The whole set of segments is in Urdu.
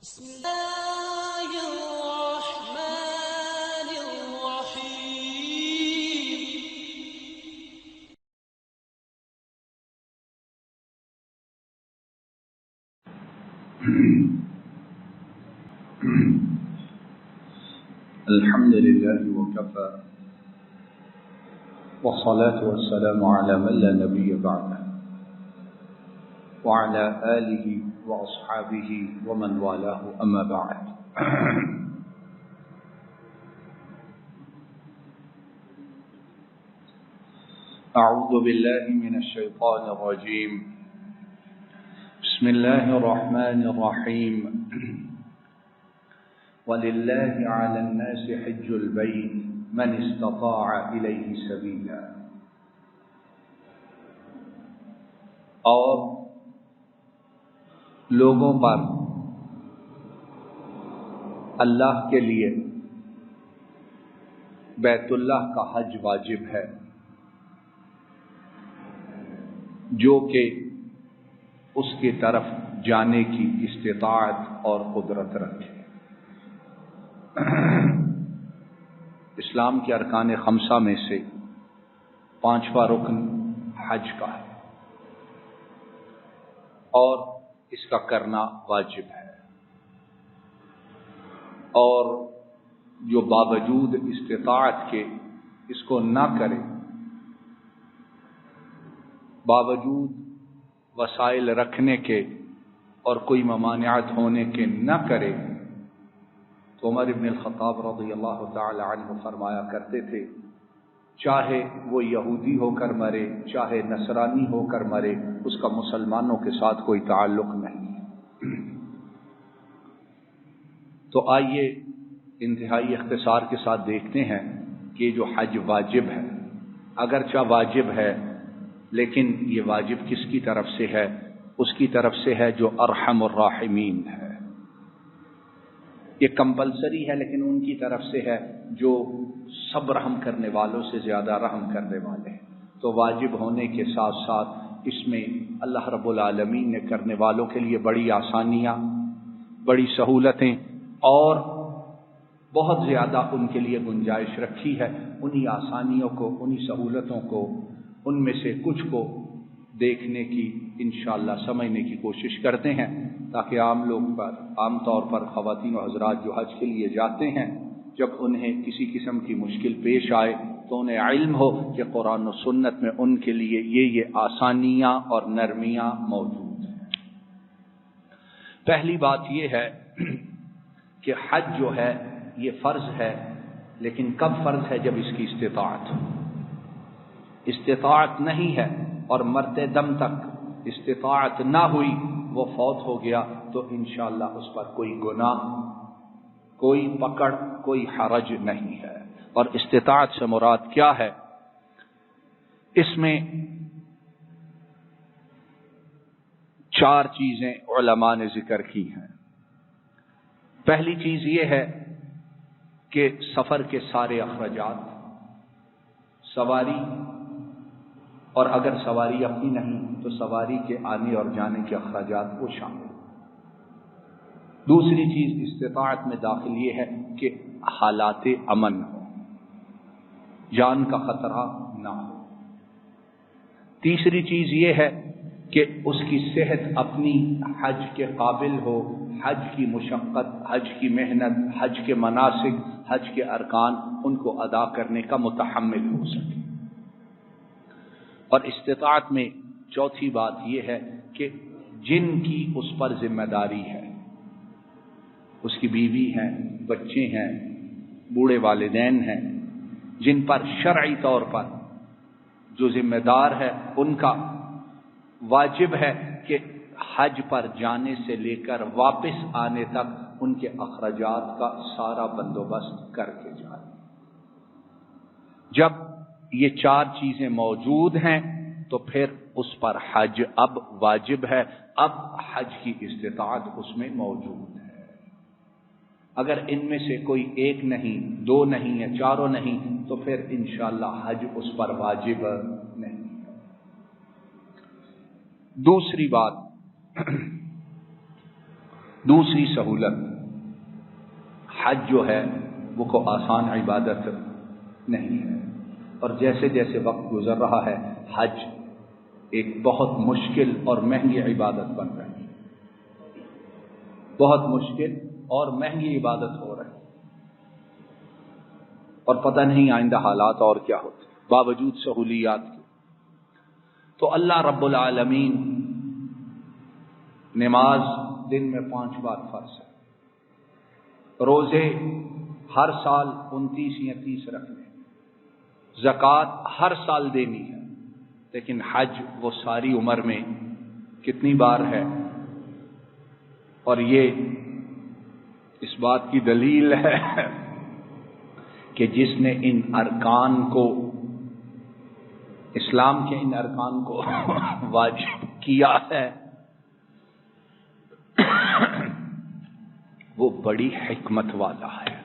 بسم الله الرحمن الرحيم. الحمد لله وكفى والصلاة والسلام على من لا نبي بعده وعلى آله وأصحابه ومن والاه أما بعد. أعوذ بالله من الشيطان الرجيم. بسم الله الرحمن الرحيم. وَلِلَّهِ عَلَى النَّاسِ حِجُّ الْبَيْتِ مَنِ اسْتَطَاعَ إِلَيْهِ سَبِيلًا. اور لوگوں پر اللہ کے لیے بیت اللہ کا حج واجب ہے جو کہ اس کی طرف جانے کی استطاعت اور قدرت رکھے۔ اسلام کے ارکان خمسہ میں سے پانچواں رکن حج کا ہے اور اس کا کرنا واجب ہے، اور جو باوجود استطاعت کے اس کو نہ کرے، باوجود وسائل رکھنے کے اور کوئی ممانعت ہونے کے نہ کرے، تو عمر ابن الخطاب رضی اللہ تعالی عنہ فرمایا کرتے تھے، چاہے وہ یہودی ہو کر مرے، چاہے نصرانی ہو کر مرے، اس کا مسلمانوں کے ساتھ کوئی تعلق نہیں ہے۔ تو آئیے انتہائی اختصار کے ساتھ دیکھتے ہیں کہ جو حج واجب ہے، اگرچہ واجب ہے لیکن یہ واجب کس کی طرف سے ہے؟ اس کی طرف سے ہے جو ارحم الراحمین ہے۔ یہ کمپلسری ہے لیکن ان کی طرف سے ہے جو سب رحم کرنے والوں سے زیادہ رحم کرنے والے ہیں۔ تو واجب ہونے کے ساتھ ساتھ اس میں اللہ رب العالمین نے کرنے والوں کے لیے بڑی آسانیاں، بڑی سہولتیں اور بہت زیادہ ان کے لیے گنجائش رکھی ہے۔ انہی آسانیوں کو، انہی سہولتوں کو، ان میں سے کچھ کو دیکھنے کی انشاءاللہ سمجھنے کی کوشش کرتے ہیں، تاکہ عام طور پر خواتین و حضرات جو حج کے لیے جاتے ہیں، جب انہیں کسی قسم کی مشکل پیش آئے تو انہیں علم ہو کہ قرآن و سنت میں ان کے لیے یہ آسانیاں اور نرمیاں موجود ہیں۔ پہلی بات یہ ہے کہ حج جو ہے یہ فرض ہے، لیکن کب فرض ہے؟ جب اس کی استطاعت نہیں ہے اور مرتے دم تک استطاعت نہ ہوئی، وہ فوت ہو گیا، تو انشاءاللہ اس پر کوئی گناہ، کوئی پکڑ، کوئی حرج نہیں ہے۔ اور استطاعت سے مراد کیا ہے؟ اس میں چار چیزیں علماء نے ذکر کی ہیں۔ پہلی چیز یہ ہے کہ سفر کے سارے اخراجات، سواری، اور اگر سواری اپنی نہیں تو سواری کے آنے اور جانے کے اخراجات وہ شامل۔ دوسری چیز استطاعت میں داخل یہ ہے کہ حالات امن ہو، جان کا خطرہ نہ ہو۔ تیسری چیز یہ ہے کہ اس کی صحت اپنی حج کے قابل ہو، حج کی مشقت، حج کی محنت، حج کے مناسک، حج کے ارکان ان کو ادا کرنے کا متحمل ہو سکے۔ اور استطاعت میں چوتھی بات یہ ہے کہ جن کی اس پر ذمہ داری ہے، اس کی بیوی ہیں، بچے ہیں، بوڑھے والدین ہیں، جن پر شرعی طور پر جو ذمہ دار ہے، ان کا واجب ہے کہ حج پر جانے سے لے کر واپس آنے تک ان کے اخراجات کا سارا بندوبست کر کے جائیں۔ جب یہ چار چیزیں موجود ہیں تو پھر اس پر حج اب واجب ہے، اب حج کی استطاعت اس میں موجود ہے۔ اگر ان میں سے کوئی ایک نہیں، دو نہیں یا چاروں نہیں تو پھر انشاءاللہ حج اس پر واجب نہیں۔ دوسری بات دوسری سہولت، حج جو ہے وہ کو آسان عبادت نہیں ہے، اور جیسے جیسے وقت گزر رہا ہے حج ایک بہت مشکل اور مہنگی عبادت بن رہی ہے، بہت مشکل اور مہنگی عبادت ہو رہی ہے، اور پتہ نہیں آئندہ حالات اور کیا ہوتے باوجود سہولیات کے۔ تو اللہ رب العالمین نماز دن میں 5 بار فرض ہے، روزے ہر سال 29 یا 30 رکھنے، زکوٰۃ ہر سال دینی ہے، لیکن حج وہ ساری عمر میں کتنی بار ہے؟ اور یہ اس بات کی دلیل ہے کہ جس نے ان ارکان کو، اسلام کے ان ارکان کو واجب کیا ہے وہ بڑی حکمت والا ہے۔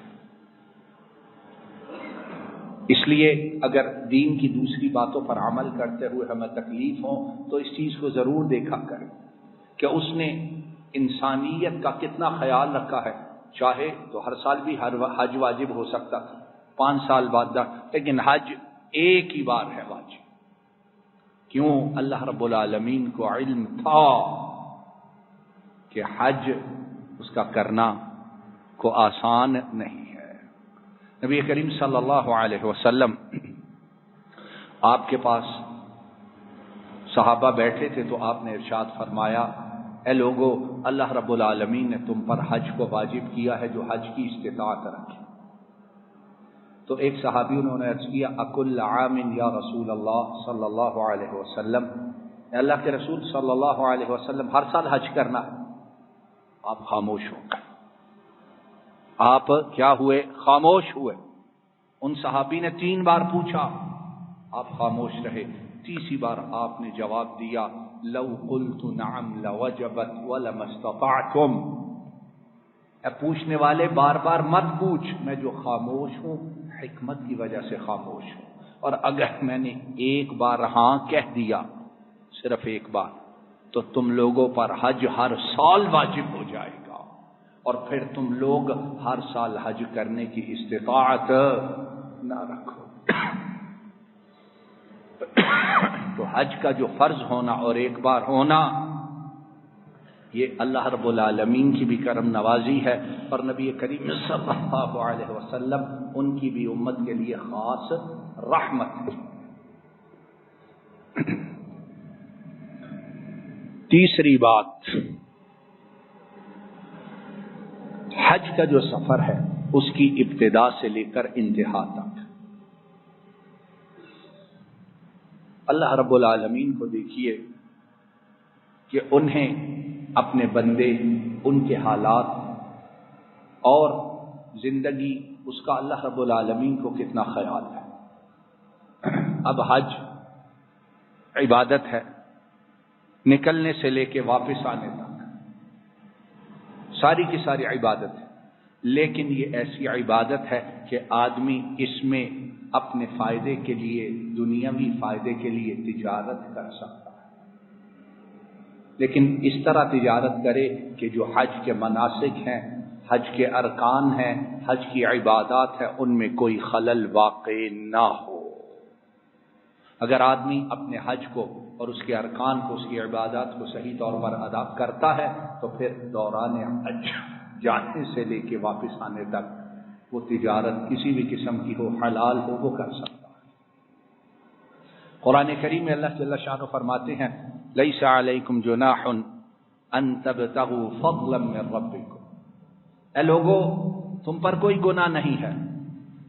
اس لیے اگر دین کی دوسری باتوں پر عمل کرتے ہوئے ہمیں تکلیف ہو تو اس چیز کو ضرور دیکھا کریں کہ اس نے انسانیت کا کتنا خیال رکھا ہے۔ چاہے تو ہر سال بھی حج واجب ہو سکتا تھا، 5 سال بعد، لیکن حج ایک ہی بار ہے واجب۔ کیوں؟ اللہ رب العالمین کو علم تھا کہ حج اس کا کرنا کو آسان نہیں ہے۔ نبی کریم صلی اللہ علیہ وسلم آپ کے پاس صحابہ بیٹھے تھے تو آپ نے ارشاد فرمایا، اے لوگو، اللہ رب العالمین نے تم پر حج کو واجب کیا ہے جو حج کی استطاعت رکھے۔ تو ایک صحابی انہوں نے عرض کیا، اکل عام یا رسول اللہ صلی اللہ علیہ وسلم، اے اللہ کے رسول صلی اللہ علیہ وسلم، ہر سال حج کرنا ہے؟ آپ خاموش ہو گئے۔ آپ کیا ہوئے؟ خاموش ہوئے۔ ان صحابی نے 3 بار پوچھا، آپ خاموش رہے۔ تیسری بار آپ نے جواب دیا، لو قلت نعم لوجبت ولما استطعتم۔ اے پوچھنے والے، بار بار مت پوچھ، میں جو خاموش ہوں حکمت کی وجہ سے خاموش ہوں، اور اگر میں نے ایک بار ہاں کہہ دیا، صرف ایک بار، تو تم لوگوں پر حج ہر سال واجب ہو جائے گا، اور پھر تم لوگ ہر سال حج کرنے کی استطاعت نہ رکھو۔ تو حج کا جو فرض ہونا اور ایک بار ہونا، یہ اللہ رب العالمین کی بھی کرم نوازی ہے، اور نبی کریم صلی اللہ علیہ وسلم ان کی بھی امت کے لیے خاص رحمت ہے۔ تیسری بات، حج کا جو سفر ہے اس کی ابتدا سے لے کر انتہا تک اللہ رب العالمین کو دیکھیے کہ انہیں اپنے بندے، ان کے حالات اور زندگی، اس کا اللہ رب العالمین کو کتنا خیال ہے۔ اب حج عبادت ہے، نکلنے سے لے کے واپس آنے تک ساری کی ساری عبادت ہے، لیکن یہ ایسی عبادت ہے کہ آدمی اس میں اپنے فائدے کے لیے، دنیاوی فائدے کے لیے تجارت کر سکتا ہے، لیکن اس طرح تجارت کرے کہ جو حج کے مناسک ہیں، حج کے ارکان ہیں، حج کی عبادات ہیں، ان میں کوئی خلل واقع نہ ہو۔ اگر آدمی اپنے حج کو اور اس کے ارکان کو، اس کی عبادات کو صحیح طور پر ادا کرتا ہے تو پھر دوران حج جانے سے لے کے واپس آنے تک وہ تجارت کسی بھی قسم کی ہو، حلال ہو، وہ کر سکتا ہے۔ قرآن کریم میں اللہ جل شانہ فرماتے ہیں، لیس علیکم جناح ان تبتغوا فضلا من ربکم، اے لوگو، تم پر کوئی گناہ نہیں ہے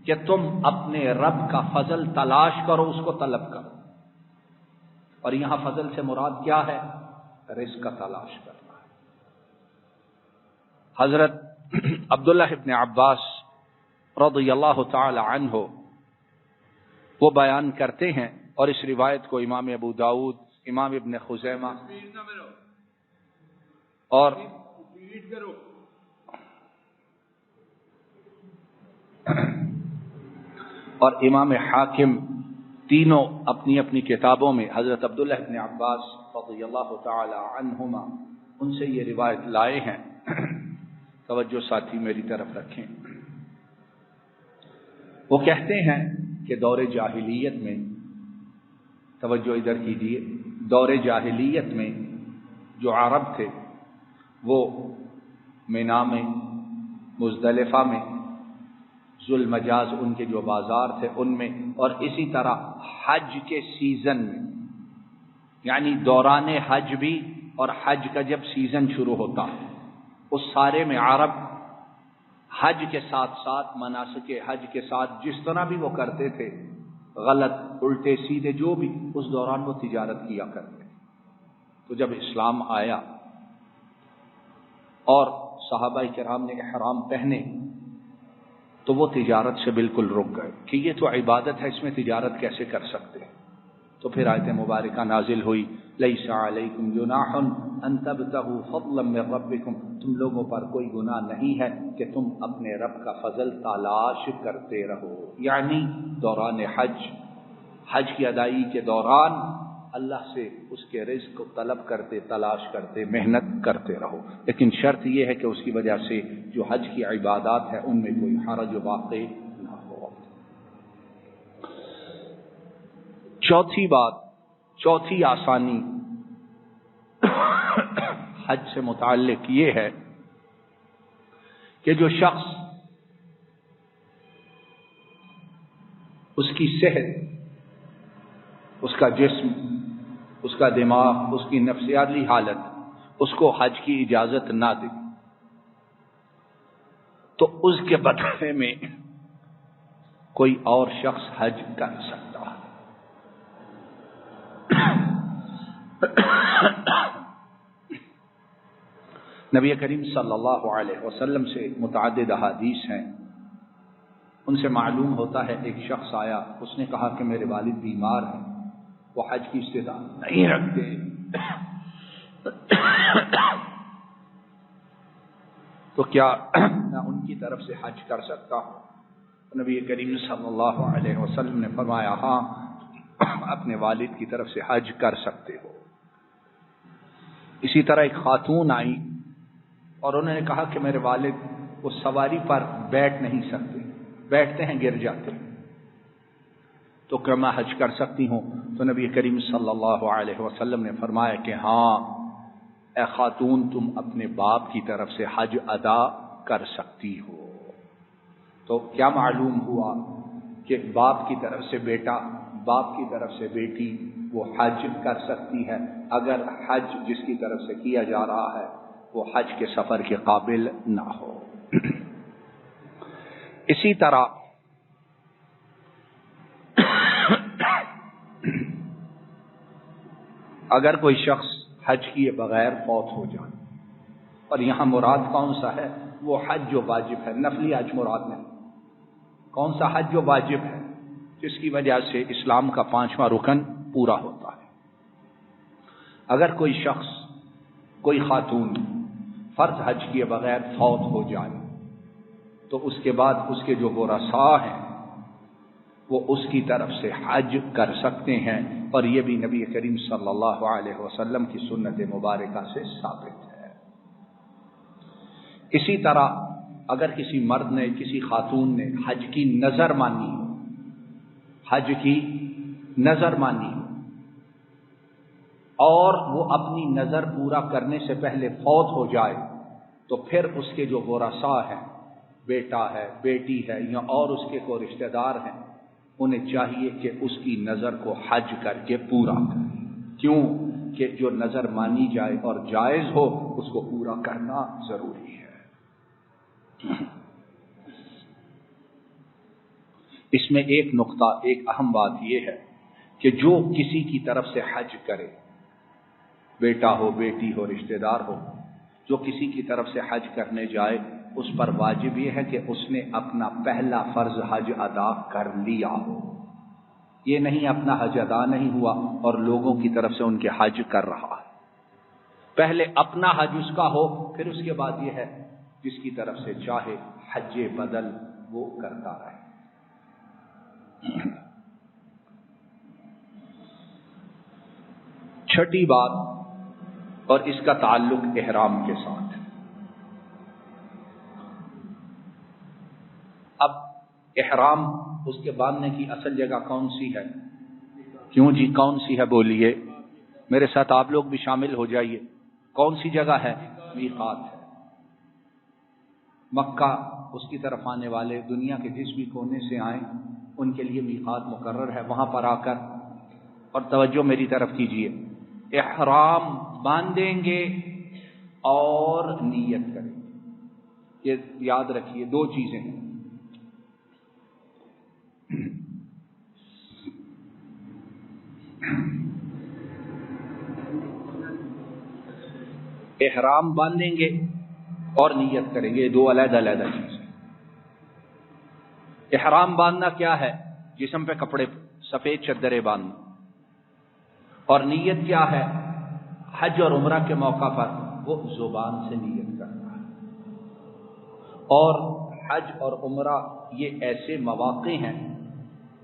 کہ تم اپنے رب کا فضل تلاش کرو، اس کو طلب کرو۔ اور یہاں فضل سے مراد کیا ہے؟ رزق کا تلاش کرنا ہے۔ حضرت عبداللہ ابن عباس رضی اللہ تعالی عنہ وہ بیان کرتے ہیں، اور اس روایت کو امام ابو داؤد، امام ابن خزیمہ اور امام حاکم تینوں اپنی اپنی کتابوں میں حضرت عبداللہ ابن عباس رضی اللہ تعالی عنہما ان سے یہ روایت لائے ہیں توجہ ساتھی میری طرف رکھیں. وہ کہتے ہیں کہ دور جاہلیت میں، توجہ ادھر کیجیے، دور جاہلیت میں جو عرب تھے وہ مینا میں، مزدلفہ میں، ذوالمجاز ان کے جو بازار تھے ان میں، اور اسی طرح حج کے سیزن میں، یعنی دوران حج بھی اور حج کا جب سیزن شروع ہوتا اس سارے میں عرب حج کے ساتھ ساتھ مناسک حج کے ساتھ جس طرح بھی وہ کرتے تھے، غلط الٹے سیدھے جو بھی، اس دوران وہ تجارت کیا کرتے. تو جب اسلام آیا اور صحابہ کرام نے احرام پہنے تو وہ تجارت سے بالکل رک گئے کہ یہ تو عبادت ہے، اس میں تجارت کیسے کر سکتے ہیں. تو پھر آیت مبارکہ نازل ہوئی، لیس علیکم جناح ان تبتغوا فضلا من ربکم، تم لوگوں پر کوئی گناہ نہیں ہے کہ تم اپنے رب کا فضل تلاش کرتے رہو. یعنی دوران حج کی ادائیگی کے دوران اللہ سے اس کے رزق کو طلب کرتے، تلاش کرتے، محنت کرتے رہو، لیکن شرط یہ ہے کہ اس کی وجہ سے جو حج کی عبادات ہے ان میں کوئی حرج واقع نہ ہو. چوتھی بات، چوتھی آسانی حج سے متعلق یہ ہے کہ جو شخص اس کی صحت، اس کا جسم، اس کا دماغ، اس کی نفسیاتی حالت اس کو حج کی اجازت نہ دے تو اس کے بدلے میں کوئی اور شخص حج کر سکتا ہے. نبی کریم صلی اللہ علیہ وسلم سے متعدد احادیث ہیں، ان سے معلوم ہوتا ہے ایک شخص آیا، اس نے کہا کہ میرے والد بیمار ہیں، وہ حج کی استطاعت نہیں رکھتے، تو کیا میں ان کی طرف سے حج کر سکتا ہوں؟ نبی کریم صلی اللہ علیہ وسلم نے فرمایا ہاں، اپنے والد کی طرف سے حج کر سکتے ہو. اسی طرح ایک خاتون آئی اور انہوں نے کہا کہ میرے والد وہ سواری پر بیٹھ نہیں سکتے، بیٹھتے ہیں گر جاتے ہیں، تو کیا میں حج کر سکتی ہوں؟ تو نبی کریم صلی اللہ علیہ وسلم نے فرمایا کہ ہاں اے خاتون، تم اپنے باپ کی طرف سے حج ادا کر سکتی ہو. تو کیا معلوم ہوا کہ باپ کی طرف سے بیٹا، باپ کی طرف سے بیٹی وہ حج کر سکتی ہے اگر حج جس کی طرف سے کیا جا رہا ہے وہ حج کے سفر کے قابل نہ ہو. اسی طرح اگر کوئی شخص حج کیے بغیر فوت ہو جائے، اور یہاں مراد کون سا ہے؟ وہ حج جو واجب ہے، نفلی حج مراد نہیں. کون سا حج جو واجب ہے جس کی وجہ سے اسلام کا 5واں رکن پورا ہوتا ہے. اگر کوئی شخص، کوئی خاتون فرض حج کیے بغیر فوت ہو جائے تو اس کے بعد اس کے جو ورثاء ہیں وہ اس کی طرف سے حج کر سکتے ہیں، اور یہ بھی نبی کریم صلی اللہ علیہ وسلم کی سنت مبارکہ سے ثابت ہے. اسی طرح اگر کسی مرد نے، کسی خاتون نے حج کی نظر مانی، حج کی نظر مانی اور وہ اپنی نظر پورا کرنے سے پہلے فوت ہو جائے تو پھر اس کے جو ورثاء ہیں، بیٹا ہے، بیٹی ہے یا اور اس کے کوئی رشتہ دار ہیں، انہیں چاہیے کہ اس کی نظر کو حج کر کے پورا کریں. کیوں کہ جو نظر مانی جائے اور جائز ہو اس کو پورا کرنا ضروری ہے. اس میں ایک نقطہ، ایک اہم بات یہ ہے کہ جو کسی کی طرف سے حج کرے، بیٹا ہو، بیٹی ہو، رشتہ دار ہو، جو کسی کی طرف سے حج کرنے جائے اس پر واجب یہ ہے کہ اس نے اپنا پہلا فرض حج ادا کر لیا ہو. یہ نہیں اپنا حج ادا نہیں ہوا اور لوگوں کی طرف سے ان کے حج کر رہا ہے. پہلے اپنا حج اس کا ہو، پھر اس کے بعد یہ ہے جس کی طرف سے چاہے حج بدل وہ کرتا رہے. چھٹی بات، اور اس کا تعلق احرام کے ساتھ، احرام اس کے باندھنے کی اصل جگہ کون سی ہے؟ کیوں جی کون سی ہے بولیے، میرے ساتھ آپ لوگ بھی شامل ہو جائیے. کون سی جگہ ہے؟ میقات ہے. مکہ اس کی طرف آنے والے دنیا کے جس بھی کونے سے آئیں ان کے لیے میقات مقرر ہے. وہاں پر آ کر، اور توجہ میری طرف کیجیے، احرام باندھیں گے اور نیت کریں گے. یہ یاد رکھیے، دو چیزیں ہیں. احرام باندھیں گے اور نیت کریں گے، یہ دو علیحدہ علیحدہ چیزیں. احرام باندھنا کیا ہے؟ جسم پہ کپڑے سفید چادریں باندھنا. اور نیت کیا ہے؟ حج اور عمرہ کے موقع پر وہ زبان سے نیت کرنا ہے. اور حج اور عمرہ یہ ایسے مواقع ہیں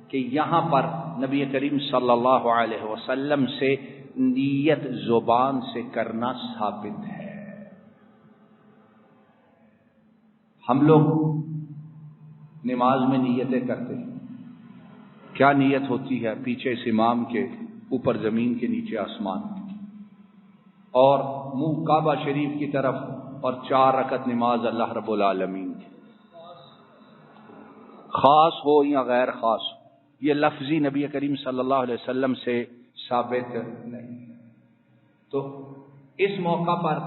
کہ یہاں پر نبی کریم صلی اللہ علیہ وسلم سے نیت زبان سے کرنا ثابت ہے. ہم لوگ نماز میں نیتیں کرتے ہیں. کیا نیت ہوتی ہے؟ پیچھے اس امام کے، اوپر زمین کے، نیچے آسمان، اور منہ کعبہ شریف کی طرف، اور 4 رکعت نماز اللہ رب العالمین کی. خاص ہو یا غیر خاص ہو، یہ لفظی نبی کریم صلی اللہ علیہ وسلم سے ثابت نہیں. تو اس موقع پر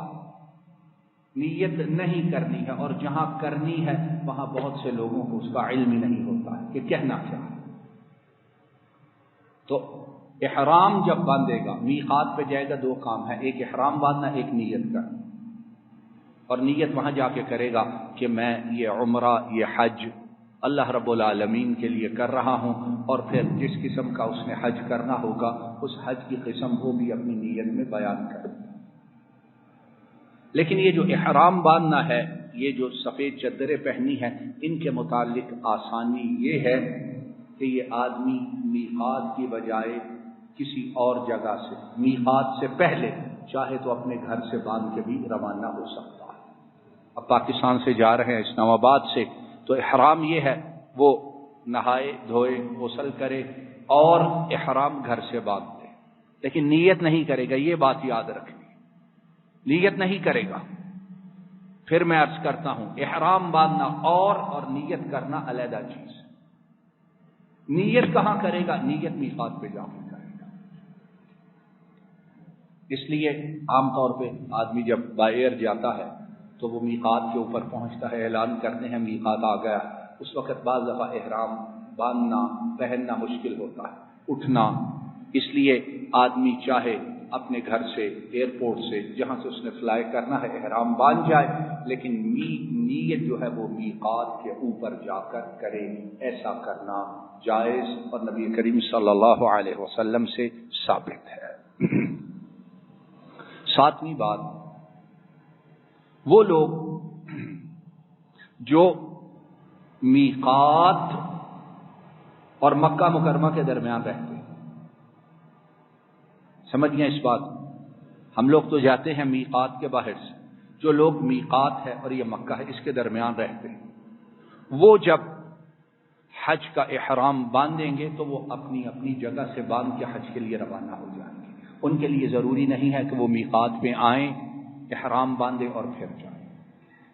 نیت نہیں کرنی ہے، اور جہاں کرنی ہے وہاں بہت سے لوگوں کو اس کا علم ہی نہیں ہوتا ہے کہ کہنا کیا ہے. تو احرام جب باندھے گا، میقات پہ جائے گا، 2 کام ہے، ایک احرام باندھنا، ایک نیت کرنا. اور نیت وہاں جا کے کرے گا کہ میں یہ عمرہ، یہ حج اللہ رب العالمین کے لیے کر رہا ہوں. اور پھر جس قسم کا اس نے حج کرنا ہوگا اس حج کی قسم وہ بھی اپنی نیت میں بیان کرے. لیکن یہ جو احرام باندھنا ہے، یہ جو سفید چادریں پہنی ہیں، ان کے متعلق آسانی یہ ہے کہ یہ آدمی میقات کی بجائے کسی اور جگہ سے، میقات سے پہلے چاہے تو اپنے گھر سے باندھ کے بھی روانہ ہو سکتا ہے. اب پاکستان سے جا رہے ہیں اسلام آباد سے، تو احرام یہ ہے وہ نہائے دھوئے، غسل کرے اور احرام گھر سے باندھ دے. لیکن نیت نہیں کرے گا، یہ بات یاد رکھنی، نیت نہیں کرے گا. پھر میں عرض کرتا ہوں، احرام باندھنا اور نیت کرنا علیحدہ چیز. نیت کہاں کرے گا؟ نیت میقات پہ جا کے کرے گا. اس لیے عام طور پہ آدمی جب باہر جاتا ہے تو وہ میقات کے اوپر پہنچتا ہے، اعلان کرتے ہیں میقات آ گیا. اس وقت بعض دفعہ احرام باندھنا، پہننا مشکل ہوتا ہے، اٹھنا. اس لیے آدمی چاہے اپنے گھر سے، ایئرپورٹ سے، جہاں سے اس نے فلائی کرنا ہے، احرام باندھ جائے، لیکن نیت جو ہے وہ میقات کے اوپر جا کر کرے. ایسا کرنا جائز اور نبی کریم صلی اللہ علیہ وسلم سے ثابت ہے. 7ویں بات، وہ لوگ جو میقات اور مکہ مکرمہ کے درمیان رہتے ہیں، سمجھ گئے اس بات؟ ہم لوگ تو جاتے ہیں میقات کے باہر سے. جو لوگ میقات ہے اور یہ مکہ ہے، اس کے درمیان رہتے ہیں، وہ جب حج کا احرام باندھیں گے تو وہ اپنی اپنی جگہ سے باندھ کے حج کے لیے روانہ ہو جائیں گے. ان کے لیے ضروری نہیں ہے کہ وہ میقات پہ آئیں، احرام باندھیں اور پھر جائیں.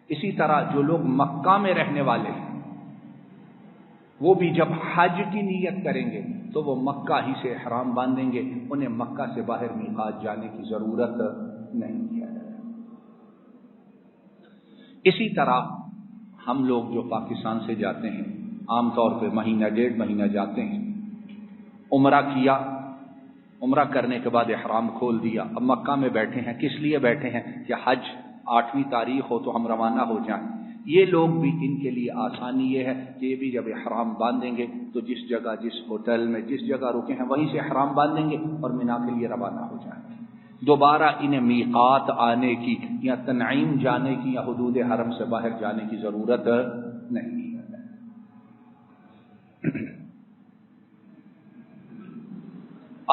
اسی طرح جو لوگ مکہ میں رہنے والے ہیں، وہ بھی جب حج کی نیت کریں گے تو وہ مکہ ہی سے احرام باندھیں گے. انہیں مکہ سے باہر میقات جانے کی ضرورت نہیں ہے. اسی طرح ہم لوگ جو پاکستان سے جاتے ہیں، عام طور پہ مہینہ 1.5 مہینہ جاتے ہیں، عمرہ کیا، عمرہ کرنے کے بعد احرام کھول دیا، اب مکہ میں بیٹھے ہیں. کس لیے بیٹھے ہیں؟ کہ حج 8ویں تاریخ ہو تو ہم روانہ ہو جائیں. یہ لوگ بھی، ان کے لیے آسانی یہ ہے کہ یہ بھی جب احرام باندھیں گے تو جس جگہ، جس ہوٹل میں جس جگہ رکے ہیں وہیں سے احرام باندھیں گے اور مینا کے لیے روانہ ہو جائیں گے. دوبارہ انہیں میقات آنے کی یا تنعیم جانے کی یا حدود حرم سے باہر جانے کی ضرورت نہیں ہے.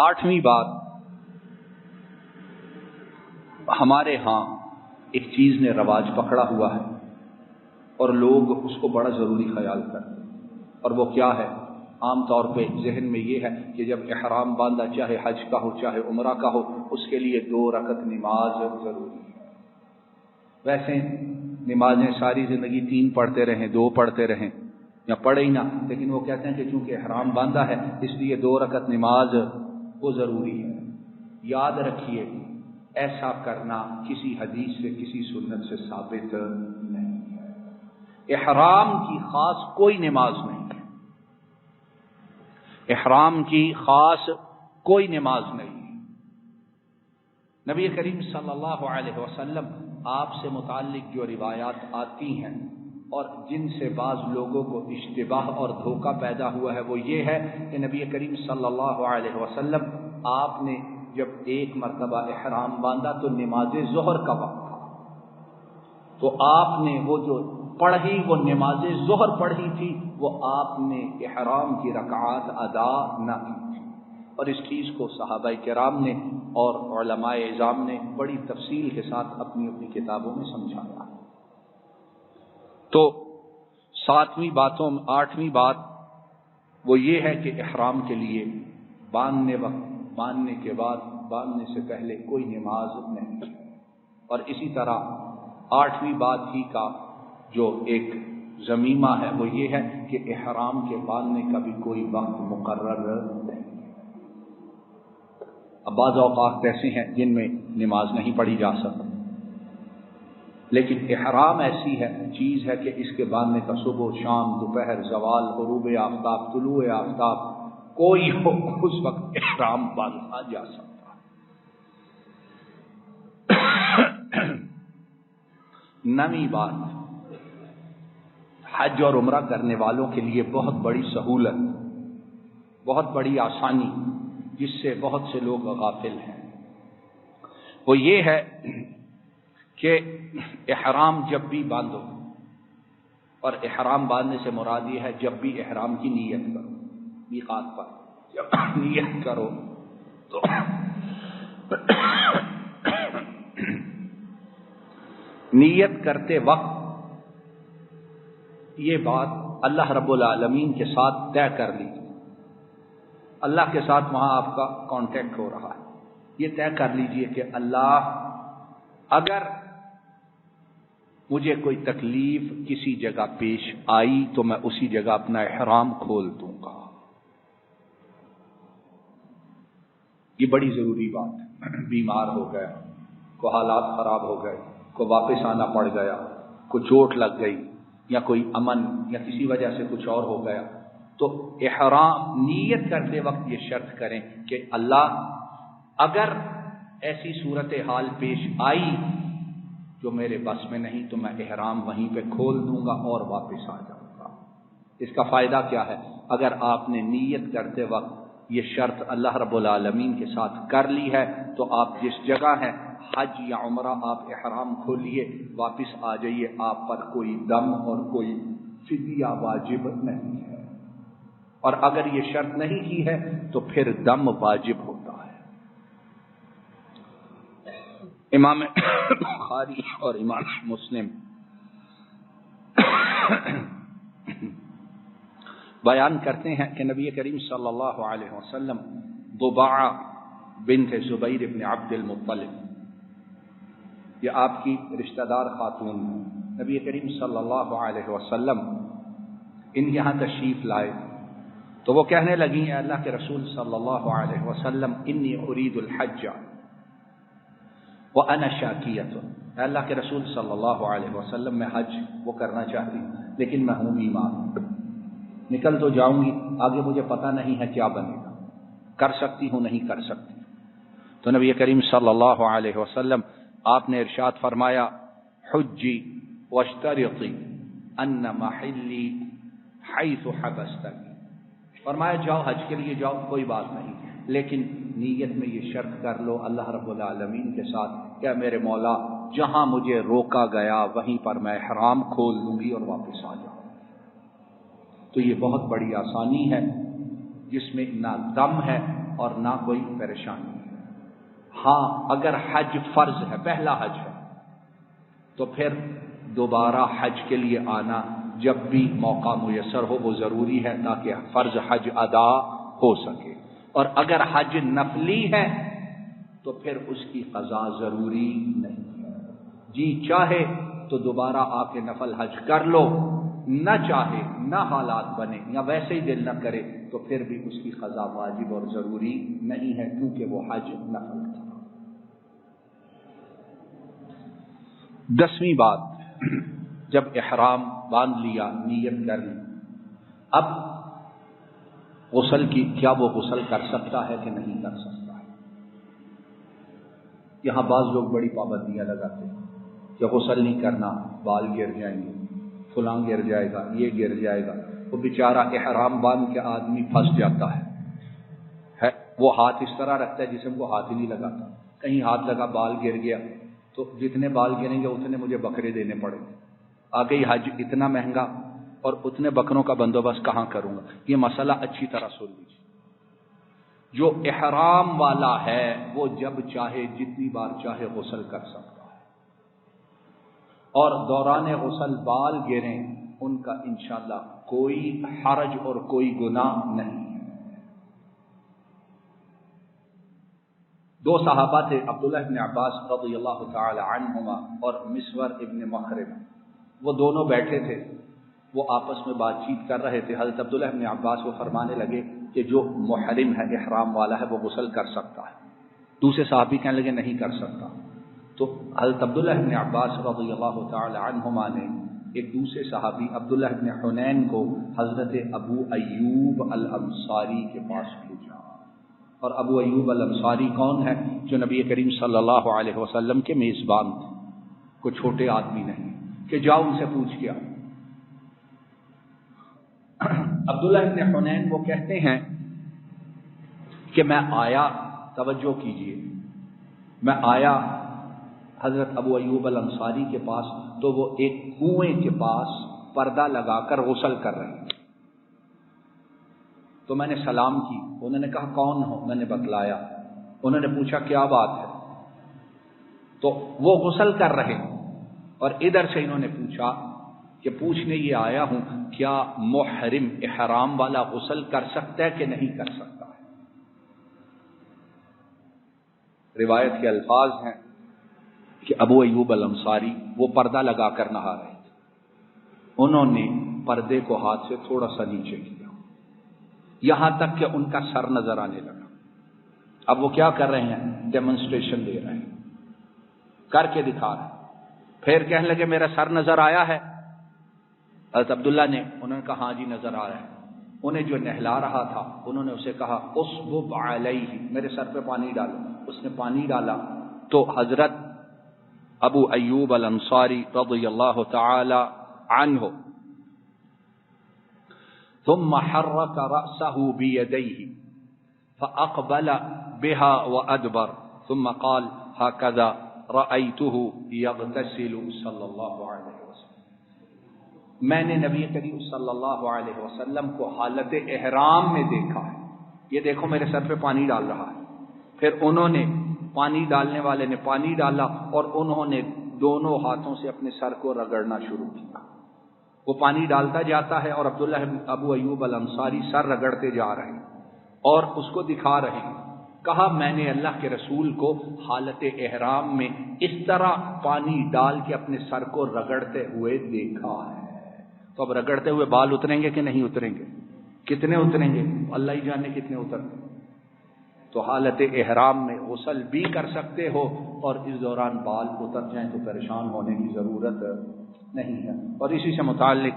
8ویں بات، ہمارے ہاں ایک چیز نے رواج پکڑا ہوا ہے اور لوگ اس کو بڑا ضروری خیال کرتے ہیں. اور وہ کیا ہے؟ عام طور پہ ذہن میں یہ ہے کہ جب احرام باندھا، چاہے حج کا ہو چاہے عمرہ کا ہو، اس کے لیے 2 رکعت نماز ضروری ہے۔ ویسے نمازیں ساری زندگی 3 پڑھتے رہیں، 2 پڑھتے رہیں یا پڑھے ہی نہ، لیکن وہ کہتے ہیں کہ چونکہ احرام باندھا ہے اس لیے 2 رکعت نماز وہ ضروری ہے۔ یاد رکھیے، ایسا کرنا کسی حدیث سے کسی سنت سے ثابت نہیں ہے۔ احرام کی خاص کوئی نماز نہیں ہے، احرام کی خاص کوئی نماز نہیں ہے۔ نبی کریم صلی اللہ علیہ وسلم آپ سے متعلق جو روایات آتی ہیں اور جن سے بعض لوگوں کو اشتباہ اور دھوکہ پیدا ہوا ہے، وہ یہ ہے کہ نبی کریم صلی اللہ علیہ وسلم آپ نے جب ایک مرتبہ احرام باندھا تو نماز ظہر کا وقت تھا، تو آپ نے وہ جو پڑھی، وہ نماز ظہر پڑھی تھی، وہ آپ نے احرام کی رکعات ادا نہ کی تھی، اور اس چیز کو صحابہ کرام نے اور علماء اعظام نے بڑی تفصیل کے ساتھ اپنی اپنی کتابوں میں سمجھایا۔ تو 8ویں بات وہ یہ ہے کہ احرام کے لیے باندھنے وقت، باندھنے کے بعد، باندھنے سے پہلے کوئی نماز نہیں ہے، اور اسی طرح 8ویں بات ہی کا جو ایک ضمیمہ ہے وہ یہ ہے کہ احرام کے باندھنے کا بھی کوئی وقت مقرر نہیں ہے۔ اب بعض اوقات ایسے ہیں جن میں نماز نہیں پڑھی جا سکتی، لیکن احرام ایسی ہے چیز ہے کہ اس کے باندھنے کا صبح، شام، دوپہر، زوال، غروب آفتاب، طلوع آفتاب، کوئی ہو اس وقت احرام باندھا جا سکتا ہے۔ 9ویں بات، حج اور عمرہ کرنے والوں کے لیے بہت بڑی سہولت، بہت بڑی آسانی، جس سے بہت سے لوگ غافل ہیں، وہ یہ ہے کہ احرام جب بھی باندھو، اور احرام باندھنے سے مراد یہ ہے جب بھی احرام کی نیت کرو، میقات پر جب نیت کرو تو نیت کرتے وقت یہ بات اللہ رب العالمین کے ساتھ طے کر لی، اللہ کے ساتھ وہاں آپ کا کانٹیکٹ ہو رہا ہے، یہ طے کر لیجئے کہ اللہ اگر مجھے کوئی تکلیف کسی جگہ پیش آئی تو میں اسی جگہ اپنا احرام کھول دوں گا۔ یہ بڑی ضروری بات ہے۔ بیمار ہو گیا، کو حالات خراب ہو گئے، کو واپس آنا پڑ گیا، کو چوٹ لگ گئی، یا کوئی امن یا کسی وجہ سے کچھ اور ہو گیا، تو احرام نیت کرتے وقت یہ شرط کریں کہ اللہ اگر ایسی صورتحال پیش آئی جو میرے بس میں نہیں تو میں احرام وہیں پہ کھول دوں گا اور واپس آ جاؤں گا۔ اس کا فائدہ کیا ہے؟ اگر آپ نے نیت کرتے وقت یہ شرط اللہ رب العالمین کے ساتھ کر لی ہے تو آپ جس جگہ ہیں، حج یا عمرہ، آپ احرام کھولیے، واپس آ جائیے، آپ پر کوئی دم اور کوئی فدیہ واجب نہیں ہے، اور اگر یہ شرط نہیں کی ہے تو پھر دم واجب ہوتا ہے۔ امام بخاری اور امام مسلم بیان کرتے ہیں کہ نبی کریم صلی اللہ علیہ وسلم ضباعہ بنت زبیر بن عبد المطلب، یہ آپ کی رشتہ دار خاتون، نبی کریم صلی اللہ علیہ وسلم ان یہاں تشریف لائے تو وہ کہنے لگی ہیں اللہ کے رسول صلی اللہ علیہ وسلم انی ارید الحج وَأَنَا شَاكِيَةٌ، اللہ کے رسول صلی اللہ علیہ وسلم میں حج وہ کرنا چاہتی ہوں لیکن میں ہوں بیمار، نکل تو جاؤں گی، آگے مجھے پتہ نہیں ہے کیا بنے گا، کر سکتی ہوں نہیں کر سکتی۔ تو نبی کریم صلی اللہ علیہ وسلم آپ نے ارشاد فرمایا حجی واشترطی ان محلی حیث حبستنی، فرمایا جاؤ حج کے لیے جاؤ، کوئی بات نہیں، لیکن نیت میں یہ شرط کر لو اللہ رب العالمین کے ساتھ کہ میرے مولا جہاں مجھے روکا گیا وہیں پر میں احرام کھول دوں گی اور واپس آ جاؤں۔ تو یہ بہت بڑی آسانی ہے جس میں نہ دم ہے اور نہ کوئی پریشانی ہے۔ ہاں اگر حج فرض ہے، پہلا حج ہے، تو پھر دوبارہ حج کے لیے آنا جب بھی موقع میسر ہو وہ ضروری ہے تاکہ فرض حج ادا ہو سکے. اور اگر حج نفلی ہے تو پھر اس کی قضا ضروری نہیں ہے. جی چاہے تو دوبارہ آ کے نفل حج کر لو، نہ چاہے، نہ حالات بنے یا ویسے ہی دل نہ کرے تو پھر بھی اس کی قضا واجب اور ضروری نہیں ہے کیونکہ وہ حج نفل تھا. 10ویں بات، جب احرام باندھ لیا، نیت کر لی، اب غسل کی، کیا وہ غسل کر سکتا ہے کہ نہیں کر سکتا ہے؟ یہاں بعض لوگ بڑی پابندیاں لگاتے ہیں کہ غسل نہیں کرنا، بال گر جائیں گے، فلاں گر جائے گا، یہ گر جائے گا. وہ بیچارہ احرام باندھ کے آدمی پھنس جاتا ہے. وہ ہاتھ اس طرح رکھتا ہے جسے وہ ہاتھ ہی نہیں لگاتا. کہیں ہاتھ لگا، بال گر گیا تو جتنے بال گریں گے اتنے مجھے بکرے دینے پڑیں گے. آگے ہی حج اتنا مہنگا اور اتنے بکروں کا بندوبست کہاں کروں گا؟ یہ مسئلہ اچھی طرح سن لیجیے. جو احرام والا ہے وہ جب چاہے جتنی بار چاہے غسل کر سکتا ہے، اور دوران غسل بال گریں ان کا انشاءاللہ کوئی حرج اور کوئی گناہ نہیں ہے. 2 صحابہ تھے، عبداللہ ابن عباس رضی اللہ تعالی عنہما اور مسور ابن مخرمہ. وہ دونوں بیٹھے تھے، وہ آپس میں بات چیت کر رہے تھے. حضرت عبداللہ ابن عباس وہ فرمانے لگے کہ جو محرم ہے، احرام والا ہے، وہ غسل کر سکتا ہے. دوسرے صحابی کہنے لگے نہیں کر سکتا. تو حضرت عبداللہ ابن عباس رضی اللہ تعالی عنہما نے ایک دوسرے صحابی عبداللہ ابن حنین کو حضرت ابو ایوب الانصاری کے پاس بھیجا. اور ابو ایوب الانصاری کون ہے؟ جو نبی کریم صلی اللہ علیہ وسلم کے میزبان تھے، کوئی چھوٹے آدمی نہیں کہ جاؤ ان سے پوچھ کے آؤ. عبداللہ ابن حنین وہ کہتے ہیں کہ میں آیا، توجہ کیجئے، میں آیا حضرت ابو ایوب الانصاری کے پاس تو وہ ایک کنویں کے پاس پردہ لگا کر غسل کر رہے ہیں. تو میں نے سلام کی، انہوں نے کہا کون ہو؟ میں نے بتلایا. انہوں نے پوچھا کیا بات ہے؟ تو وہ غسل کر رہے ہیں اور ادھر سے انہوں نے پوچھا کہ پوچھنے یہ آیا ہوں کیا محرم احرام والا غسل کر سکتا ہے کہ نہیں کر سکتا ہے؟ روایت کے الفاظ ہیں کہ ابو ایوب الانصاری وہ پردہ لگا کر نہا رہے تھے. انہوں نے پردے کو ہاتھ سے تھوڑا سا نیچے کیا، یہاں تک کہ ان کا سر نظر آنے لگا. اب وہ کیا کر رہے ہیں؟ ڈیمونسٹریشن دے رہے ہیں، کر کے دکھا رہے ہیں. پھر کہنے لگے میرا سر نظر آیا ہے؟ حضرت عبداللہ نے، انہوں نے کہا ہاں جی نظر آ رہا ہے. انہیں جو نہلا رہا تھا انہوں نے اسے کہا اصبب علیہ، میرے سر پہ پانی ڈالو. اس نے پانی ڈالا تو حضرت ابو ایوب الانصاری رضی اللہ تعالی عنہ ثم حرك رأسه بيديه فأقبل بها وأدبر ثم قال هكذا رأيته يغتسل صلی اللہ علیہ وسلم. میں نے نبی کریم صلی اللہ علیہ وسلم کو حالت احرام میں دیکھا ہے. یہ دیکھو میرے سر پہ پانی ڈال رہا ہے. پھر انہوں نے، پانی ڈالنے والے نے پانی ڈالا اور انہوں نے دونوں ہاتھوں سے اپنے سر کو رگڑنا شروع کیا. وہ پانی ڈالتا جاتا ہے اور عبداللہ ابو ایوب الانصاری سر رگڑتے جا رہے ہیں اور اس کو دکھا رہے ہیں. کہا میں نے اللہ کے رسول کو حالت احرام میں اس طرح پانی ڈال کے اپنے سر کو رگڑتے ہوئے دیکھا ہے. تو اب رگڑتے ہوئے بال اتریں گے کہ نہیں اتریں گے؟ کتنے اتریں گے؟ اللہ ہی جانے کتنے اترتے. تو حالت احرام میں غسل بھی کر سکتے ہو اور اس دوران بال اتر جائیں تو پریشان ہونے کی ضرورت نہیں ہے. اور اسی سے متعلق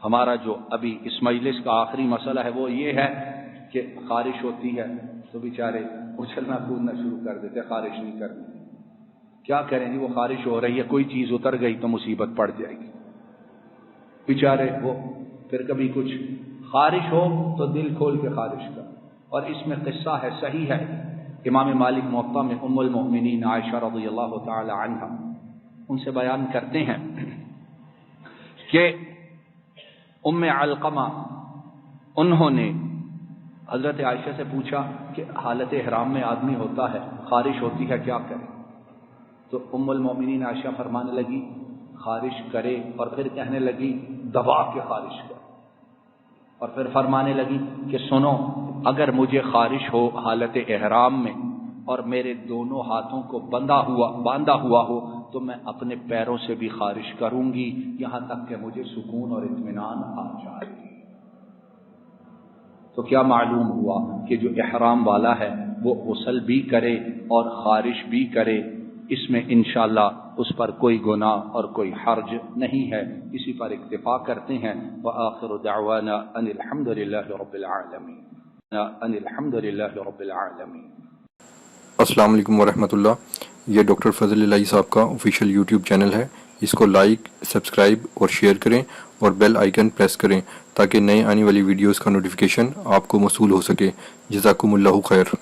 ہمارا جو ابھی اس مجلس کا آخری مسئلہ ہے وہ یہ ہے کہ خارش ہوتی ہے تو بیچارے اچھلنا کودنا شروع کر دیتے، خارش نہیں کرنی. کیا کریں جی، وہ خارش ہو رہی ہے، کوئی چیز اتر گئی تو مصیبت پڑ جائے گی. بیچارے وہ پھر کبھی کچھ خارش ہو تو دل کھول کے خارش کر. اور اس میں قصہ ہے، صحیح ہے، امام مالک موطا میں ام المؤمنین عائشہ رضی اللہ تعالی عنہا ان سے بیان کرتے ہیں کہ ام علقمہ انہوں نے حضرت عائشہ سے پوچھا کہ حالت احرام میں آدمی ہوتا ہے، خارش ہوتی ہے، کیا کرے؟ تو ام المؤمنین عائشہ فرمانے لگی خارش کرے اور پھر کہنے لگی دبا کے خارش کر، اور پھر فرمانے لگی کہ سنو، اگر مجھے خارش ہو حالت احرام میں اور میرے دونوں ہاتھوں کو باندھا ہوا ہو تو میں اپنے پیروں سے بھی خارش کروں گی یہاں تک کہ مجھے سکون اور اطمینان آ جائے۔ تو کیا معلوم ہوا کہ جو احرام والا ہے وہ غسل بھی کرے اور خارش بھی کرے، اس میں انشاءاللہ اس پر کوئی گناہ اور کوئی حرج نہیں ہے۔ اسی پر اکتفا کرتے ہیں۔ وآخر دعوانا ان الحمد للہ رب العالمین۔ السلام علیکم ورحمۃ اللہ۔ یہ ڈاکٹر فضل الہی صاحب کا آفیشیل یوٹیوب چینل ہے، اس کو لائک، سبسکرائب اور شیئر کریں اور بیل آئیکن پریس کریں تاکہ نئے آنے والی ویڈیوز کا نوٹیفیکیشن آپ کو موصول ہو سکے۔ جزاکم اللہ خیر۔